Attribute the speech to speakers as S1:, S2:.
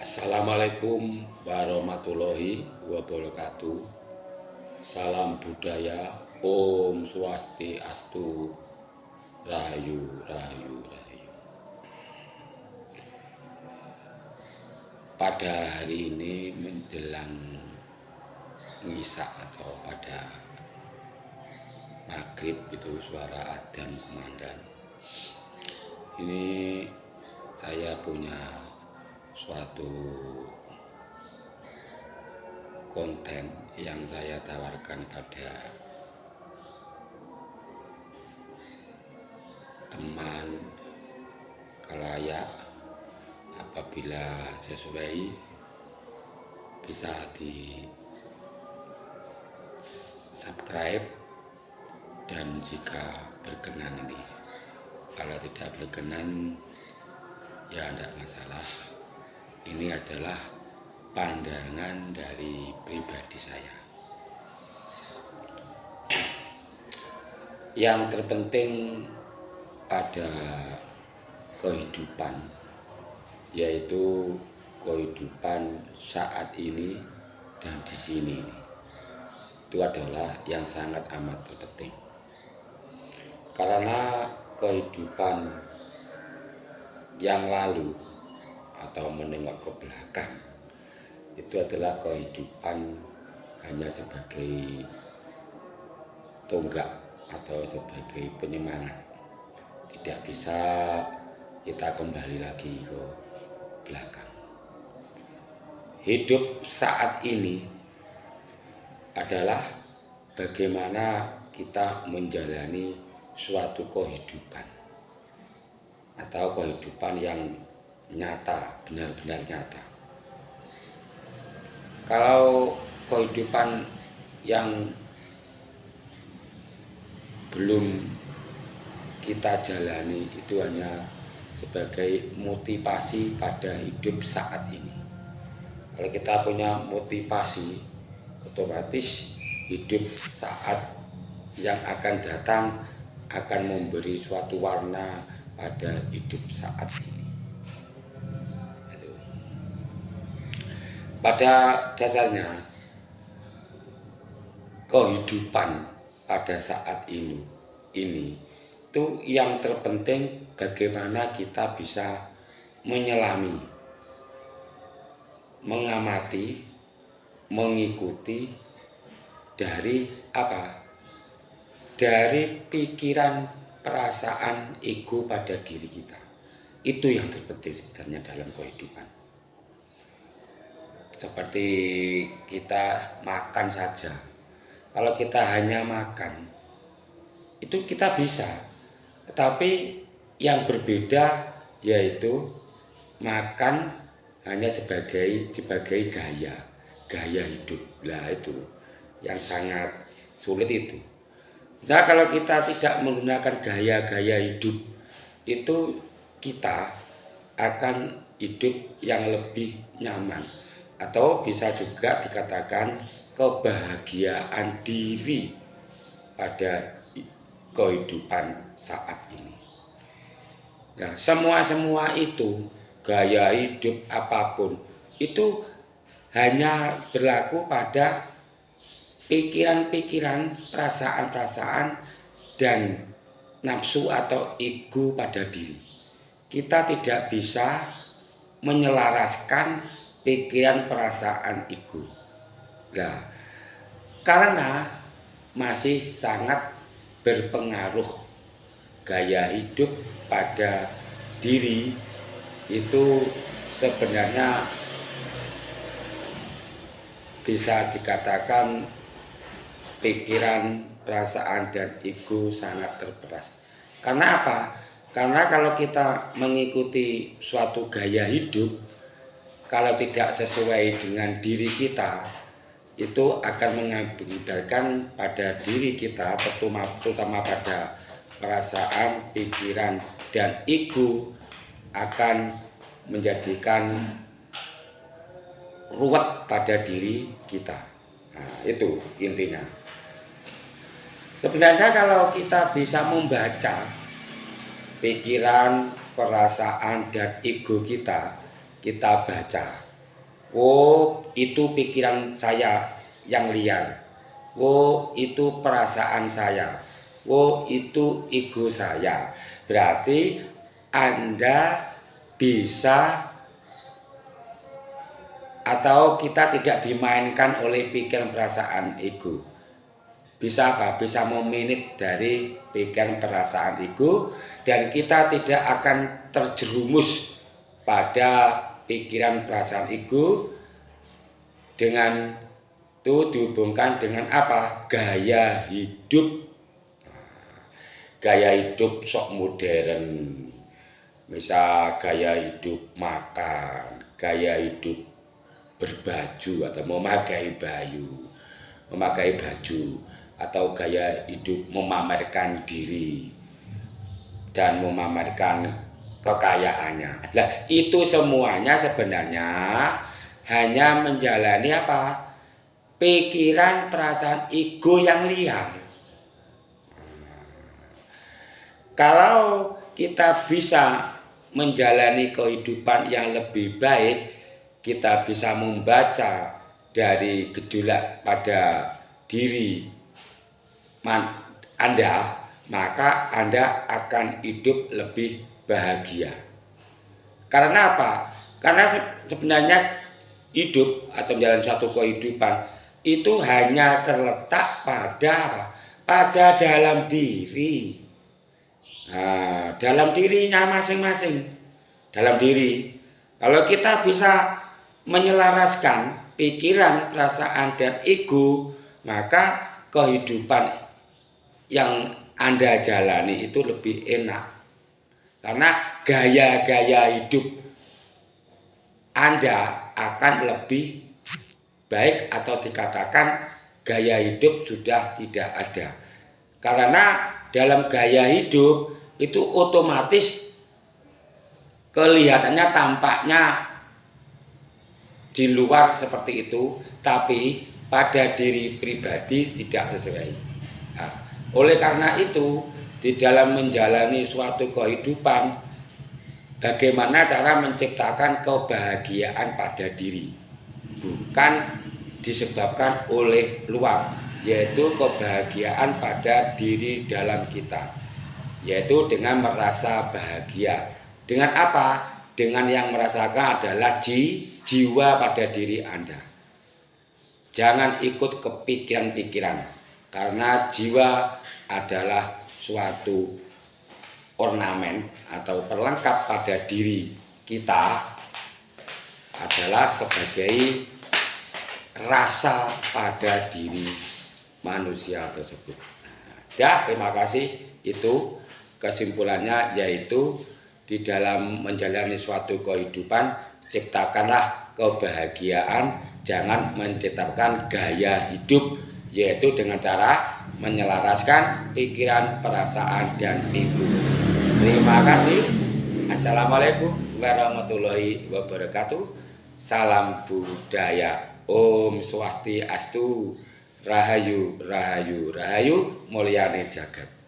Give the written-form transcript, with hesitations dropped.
S1: Assalamualaikum warahmatullahi wabarakatuh. Salam budaya, Om Swastiastu, Rahayu, Rahayu, Rahayu. Pada hari ini menjelang Isya atau pada maghrib itu suara adzan kumandang. Ini saya punya suatu konten yang saya tawarkan pada teman kalayak. Apabila sesuai bisa di subscribe, dan jika berkenan ini, kalau tidak berkenan ya tidak masalah. Ini adalah pandangan dari pribadi saya. Yang terpenting pada kehidupan, yaitu kehidupan saat ini dan di sini, itu adalah yang sangat amat terpenting. Karena kehidupan yang lalu atau menengok ke belakang itu adalah kehidupan hanya sebagai tonggak atau sebagai penyemangat. Tidak bisa kita kembali lagi ke belakang. Hidup saat ini adalah bagaimana kita menjalani suatu kehidupan atau kehidupan yang nyata, benar-benar nyata. Kalau kehidupan yang belum kita jalani itu hanya sebagai motivasi pada hidup saat ini. Kalau kita punya motivasi, otomatis hidup saat yang akan datang akan memberi suatu warna pada hidup saat ini. Pada dasarnya kehidupan pada saat ini itu yang terpenting bagaimana kita bisa menyelami, mengamati, mengikuti dari apa? Dari pikiran, perasaan, ego pada diri kita. Itu yang terpenting sebenarnya dalam kehidupan. Seperti kita makan saja. Kalau kita hanya makan, itu kita bisa. Tetapi yang berbeda yaitu makan hanya sebagai gaya hidup. Lah itu yang sangat sulit itu. Nah, kalau kita tidak menggunakan gaya hidup, itu kita akan hidup yang lebih nyaman, atau bisa juga dikatakan kebahagiaan diri pada kehidupan saat ini. Nah, semua itu gaya hidup apapun itu hanya berlaku pada pikiran-pikiran, perasaan-perasaan, dan nafsu atau ego pada diri. Kita tidak bisa menyelaraskan pikiran, perasaan, ego. Nah, karena masih sangat berpengaruh gaya hidup pada diri itu sebenarnya bisa dikatakan pikiran, perasaan, dan ego sangat terperas. Karena apa? Karena kalau kita mengikuti suatu gaya hidup, kalau tidak sesuai dengan diri kita, itu akan mengakibatkan pada diri kita, terutama pada perasaan, pikiran, dan ego, akan menjadikan ruwet pada diri kita. Nah, itu intinya. Sebenarnya kalau kita bisa membaca pikiran, perasaan, dan ego kita baca. Oh, itu pikiran saya yang liar. Oh, itu perasaan saya. Oh, itu ego saya. Berarti Anda bisa atau kita tidak dimainkan oleh pikiran perasaan ego. Bisa apa? Bisa memanage dari pikiran perasaan ego dan kita tidak akan terjerumus pada pikiran perasaan ego dengan itu dihubungkan dengan apa? Gaya hidup. Gaya hidup sok modern. Misal gaya hidup makan, gaya hidup berbaju atau memakai baju atau gaya hidup memamerkan diri dan memamerkan kekayaannya. Nah, itu semuanya sebenarnya hanya menjalani apa? Pikiran perasaan ego yang liar. Kalau kita bisa menjalani kehidupan yang lebih baik, kita bisa membaca dari gejolak pada diri Anda, maka Anda akan hidup lebih bahagia. Karena apa? Karena sebenarnya hidup atau menjalani suatu kehidupan itu hanya terletak pada apa? Pada dalam diri. Nah, dalam dirinya masing-masing. Dalam diri. Kalau kita bisa menyelaraskan pikiran, perasaan, dan ego, maka kehidupan yang Anda jalani itu lebih enak. Karena gaya-gaya hidup Anda akan lebih baik atau dikatakan gaya hidup sudah tidak ada. Karena dalam gaya hidup itu otomatis kelihatannya tampaknya di luar seperti itu, tapi pada diri pribadi tidak sesuai. Nah, oleh karena itu, di dalam menjalani suatu kehidupan, bagaimana cara menciptakan kebahagiaan pada diri, bukan disebabkan oleh luar, yaitu kebahagiaan pada diri dalam kita, yaitu dengan merasa bahagia. Dengan apa? Dengan yang merasakan adalah jiwa pada diri Anda. Jangan ikut kepikiran-pikiran, karena jiwa adalah suatu ornamen atau perlengkap pada diri kita, adalah sebagai rasa pada diri manusia tersebut. Terima kasih. Itu kesimpulannya, yaitu di dalam menjalani suatu kehidupan, ciptakanlah kebahagiaan, jangan menciptakan gaya hidup, yaitu dengan cara menyelaraskan pikiran, perasaan, dan ego. Terima kasih. Assalamualaikum warahmatullahi wabarakatuh. Salam budaya. Om Swastiastu. Rahayu, rahayu, rahayu, mulyane jagat.